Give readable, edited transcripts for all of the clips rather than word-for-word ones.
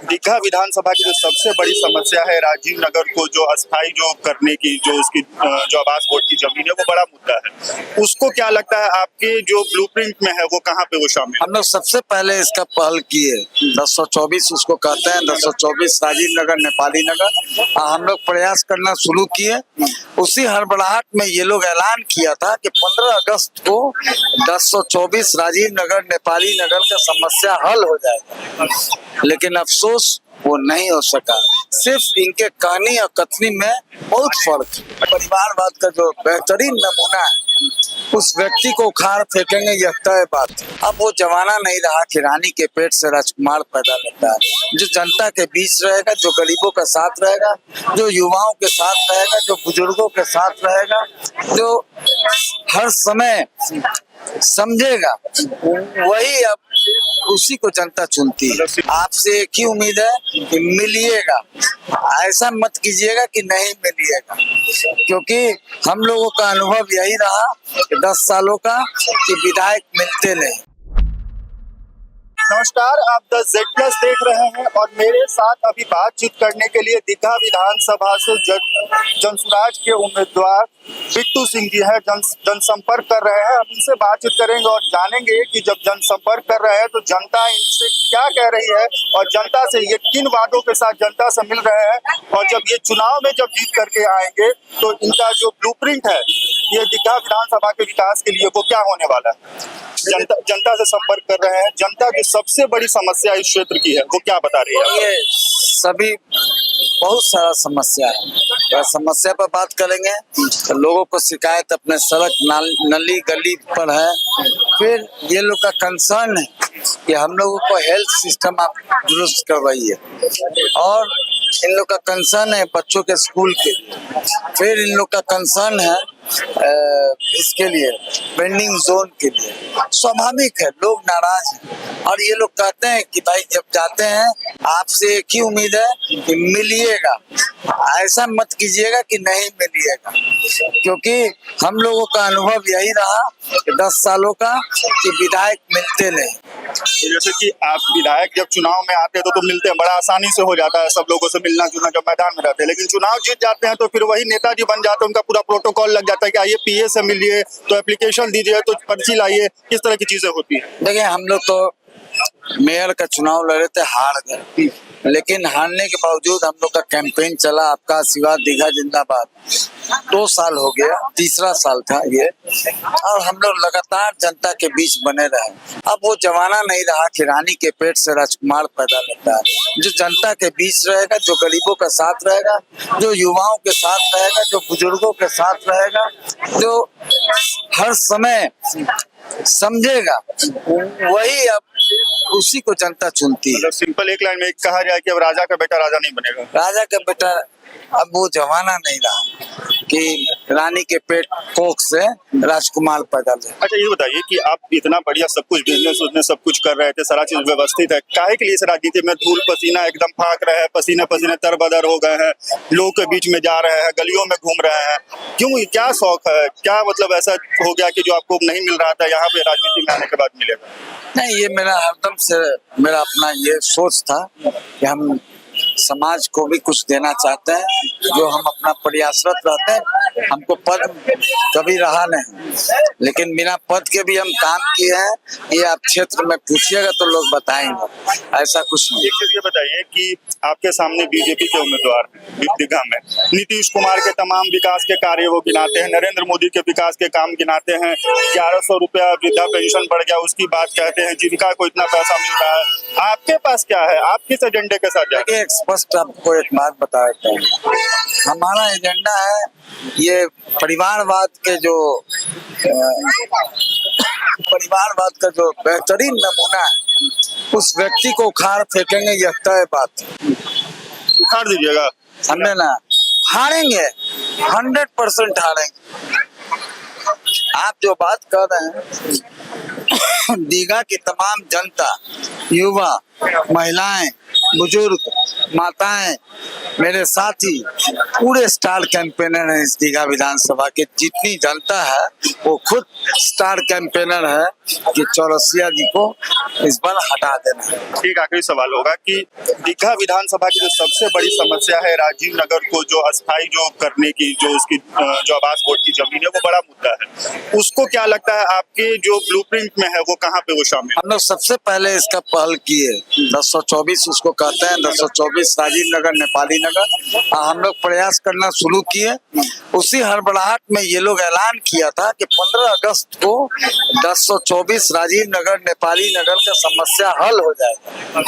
दीघा विधानसभा की जो सबसे बड़ी समस्या है राजीव नगर को जो अस्थायी जो करने की जो उसकी जो आवास बोर्ड की जमीन है वो बड़ा मुद्दा है। उसको क्या लगता है आपके जो ब्लूप्रिंट में है वो कहाँ पे वो शामिल? हम लोग सबसे पहले इसका पहल किए 1024 उसको कहते हैं 1024 राजीव नगर नेपाली नगर। हम लोग प्रयास करना शुरू किए। उसी हड़बड़ाहट में ये लोग ऐलान किया था कि 15 अगस्त को 1024 राजीव नगर नेपाली नगर का समस्या हल हो जाएगा, लेकिन अफसोस वो नहीं हो सका। सिर्फ इनके कहनी और कथनी में बहुत फर्क है। परिवारवाद का जो बेहतरीन नमूना है उस व्यक्ति को उखाड़ फेंकेंगे, यह तय बात है। अब वो जमाना नहीं रहा कि रानी के पेट से राजकुमार पैदा होता है। जो जनता के बीच रहेगा, जो गरीबों के साथ रहेगा, जो युवाओं के साथ रहेगा, जो बुजुर्गों के साथ रहेगा, जो हर समय समझेगा, वही अब उसी को जनता चुनती है। आपसे एक ही उम्मीद है कि मिलिएगा, ऐसा मत कीजिएगा कि नहीं मिलिएगा, क्योंकि हम लोगों का अनुभव यही रहा कि 10 सालों का कि विधायक मिलते नहीं। नमस्कार, आप द Z+ देख रहे हैं और मेरे साथ अभी बातचीत करने के लिए दीघा विधानसभा से जनसुराज के उम्मीदवार बिट्टू सिंह जी है, जनसंपर्क कर रहे हैं। हम इनसे बातचीत करेंगे और जानेंगे कि जब जनसंपर्क कर रहे हैं तो जनता इनसे क्या कह रही है और जनता से ये किन वादों के साथ जनता से मिल रहे हैं, और जब ये चुनाव में जब जीत करके आएंगे तो इनका जो ब्लूप्रिंट है ये दीघा विधानसभा के विकास के लिए वो क्या होने वाला है। जनता से संपर्क कर रहे हैं। जनता की सबसे बड़ी समस्या इस क्षेत्र की है वो क्या बता रही है? ये सभी बहुत सारा समस्या है। तो समस्या पर बात करेंगे तो लोगों को शिकायत अपने सड़क नली गली पर है। फिर ये लोग का कंसर्न है कि हम लोगों को हेल्थ सिस्टम आप दुरुस्त करवाइए, और इन लोग का कंसर्न है बच्चों के स्कूल के लिए। फिर इन लोग का कंसर्न है इसके लिए पेंडिंग जोन के लिए। स्वाभाविक है, लोग नाराज हैं और ये लोग कहते हैं कि भाई जब जाते हैं आपसे एक ही उम्मीद है कि मिलिएगा, ऐसा मत कीजिएगा कि नहीं मिलिएगा, क्योंकि हम लोगों का अनुभव यही रहा कि 10 सालों का कि विधायक मिलते नहीं। जैसे कि आप विधायक जब चुनाव में आते हैं तो मिलते हैं, बड़ा आसानी से हो जाता है सब लोगों से मिलना जुलना जब मैदान में रहते हैं, लेकिन चुनाव जीत जाते हैं तो फिर वही नेताजी बन जाते हैं, उनका पूरा प्रोटोकॉल लग जाता है कि आइए PA से मिलिए, तो एप्लीकेशन दीजिए, तो पर्ची लाइए, किस तरह की चीजें होती है। देखिए, हम लोग तो मेयर का चुनाव लड़े थे, हार गए, लेकिन हारने के बावजूद हम लोग का कैंपेन चला, आपका आशीर्वाद दीघा जिंदाबाद। 2 साल हो गया, तीसरा साल था ये, और हम लोग लगातार जनता के बीच बने रहे। अब वो जमाना नहीं रहा कि रानी के पेट से राजकुमार पैदा होता है। जो जनता के बीच रहेगा, जो गरीबों का साथ रहेगा, जो युवाओं के साथ रहेगा, जो बुजुर्गों के साथ रहेगा, जो हर समय समझेगा, वही अब उसी को जनता चुनती है। सिंपल एक लाइन में कहा जाए कि अब राजा का बेटा राजा नहीं बनेगा। राजा का बेटा, अब वो जमाना नहीं रहा कि रानी के पेट कोख से राजकुमार पैदा ले। अच्छा, ये बताइए कि आप इतना बढ़िया सब कुछ बिजनेस उसमें सब कुछ कर रहे थे, सारा चीज व्यवस्थित है, काहे के लिए इस राजनीति में धूल पसीना एकदम फाक रहे हैं, पसीने पसीने तरबदर हो गए हैं, लोगों के बीच में जा रहे हैं, गलियों में घूम रहे हैं, क्यों? क्या शौक है, क्या मतलब ऐसा हो गया कि जो आपको नहीं मिल रहा था यहाँ पे राजनीति में आने के बाद मिलेगा? नहीं, ये मेरा हरदम से मेरा अपना ये सोच था कि हम समाज को भी कुछ देना चाहते हैं, जो हम अपना प्रयासरत रहते हैं। हमको पद कभी रहा नहीं, लेकिन बिना पद के भी हम काम किए हैं। ये आप क्षेत्र में पूछिएगा तो लोग बताएंगे, ऐसा कुछ नहीं। एक चीज ये बताइए कि आपके सामने बीजेपी के उम्मीदवार दीघा में नीतीश कुमार के तमाम विकास के कार्य वो गिनाते हैं, नरेंद्र मोदी के विकास के काम गिनाते हैं, 1100 रुपया वृद्धा पेंशन बढ़ गया उसकी बात कहते हैं, जीविका को इतना पैसा मिल रहा है। आपके पास क्या है, आप किस एजेंडे के साथ जाएंगे? स्पष्ट आपको एक बात बता देता हूँ, हमारा एजेंडा है ये परिवारवाद के जो परिवारवाद का जो बेहतरीन नमूना है उस व्यक्ति को उखाड़ फेंकेंगे, यह तय बात है। उखाड़ दीजिएगा, समझे ना? हारेंगे, 100% हारेंगे। आप जो बात कर रहे हैं दीघा की तमाम जनता, युवा, महिलाएं, बुजुर्ग, माताएं, मेरे साथी, पूरे स्टार कैंपेनर हैं इस दीघा विधानसभा के। जितनी जनता है वो खुद स्टार कैंपेनर है कि चौरसिया जी को इस बार हटा देना। एक आखिरी सवाल होगा कि दीघा विधानसभा की जो सबसे बड़ी समस्या है राजीव नगर को जो अस्थायी जो करने की, जो उसकी जो आवास बोर्ड की जमीन है, वो बड़ा मुद्दा है। उसको क्या लगता है आपके जो ब्लूप्रिंट में है वो कहाँ पे वो शामिल है? हम लोग सबसे पहले इसका पहल किए 1024 उसको कहते हैं, 1024 राजीव नगर, नेपाली नगर। हम लोग प्रयास करना शुरू किए। उसी हड़बड़ाहट में ये लोग ऐलान किया था कि 15 अगस्त को 1024 राजीव नगर, नेपाली नगर का समस्या हल हो जाएगा,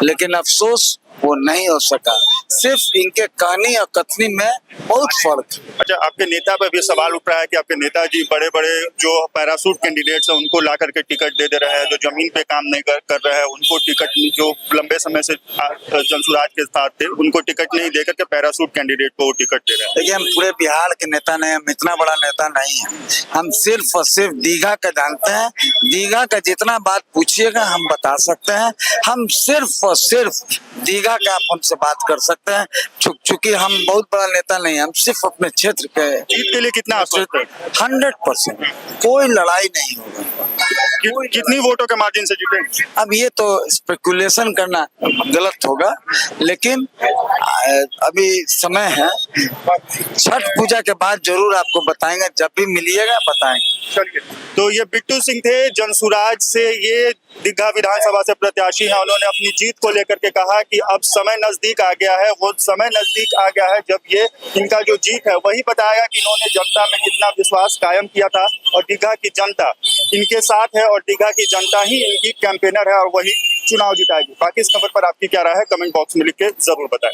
लेकिन अफसोस वो नहीं हो सका। सिर्फ इनके कहनी और कथनी में बहुत फर्क है। अच्छा, आपके नेता पे भी सवाल उठ रहा है कि आपके नेताजी बड़े बड़े जो पैरासूट कैंडिडेट्स हैं उनको ला करके टिकट दे रहे हैं, जो जमीन पे काम नहीं कर रहे हैं उनको टिकट, जो लंबे समय से जनसुराज के साथ थे उनको टिकट नहीं दे करके पैरासूट कैंडिडेट को टिकट दे रहे हैं। देखिए, हम पूरे बिहार के नेता नहीं, हम इतना बड़ा नेता नहीं है। हम सिर्फ और सिर्फ दीघा का जानते हैं। दीघा का जितना बात पूछिएगा हम बता सकते हैं। हम सिर्फ और सिर्फ दीघा का आप हमसे बात कर सकते हैं। चूंकि हम बहुत बड़ा नेता नहीं, हम सिर्फ अपने क्षेत्र के जीत के लिए कितना आश्वस्त है? 100%। कोई लड़ाई नहीं होगा। कितनी वोटों के मार्जिन से जीतेंगे? अब ये तो स्पेकुलेशन करना गलत होगा, लेकिन अभी समय है। छठ पूजा के बाद जरूर आपको बताएंगे, जब भी मिलिएगा बताएंगे। चलिए, तो ये बिट्टू सिंह थे जनसुराज से, ये दीघा विधानसभा से प्रत्याशी हैं। उन्होंने अपनी जीत को लेकर के कहा कि अब समय नजदीक आ गया है। वो समय नजदीक आ गया है जब ये इनका जो जीत है वही बताएगा कि इन्होंने जनता में कितना विश्वास कायम किया था और दीघा की जनता इनके साथ है और दीघा की जनता ही इनकी कैंपेनर है और वही चुनाव जिताएगी। बाकी इस खबर पर आपकी क्या राय है कमेंट बॉक्स में लिख के जरूर बताएं।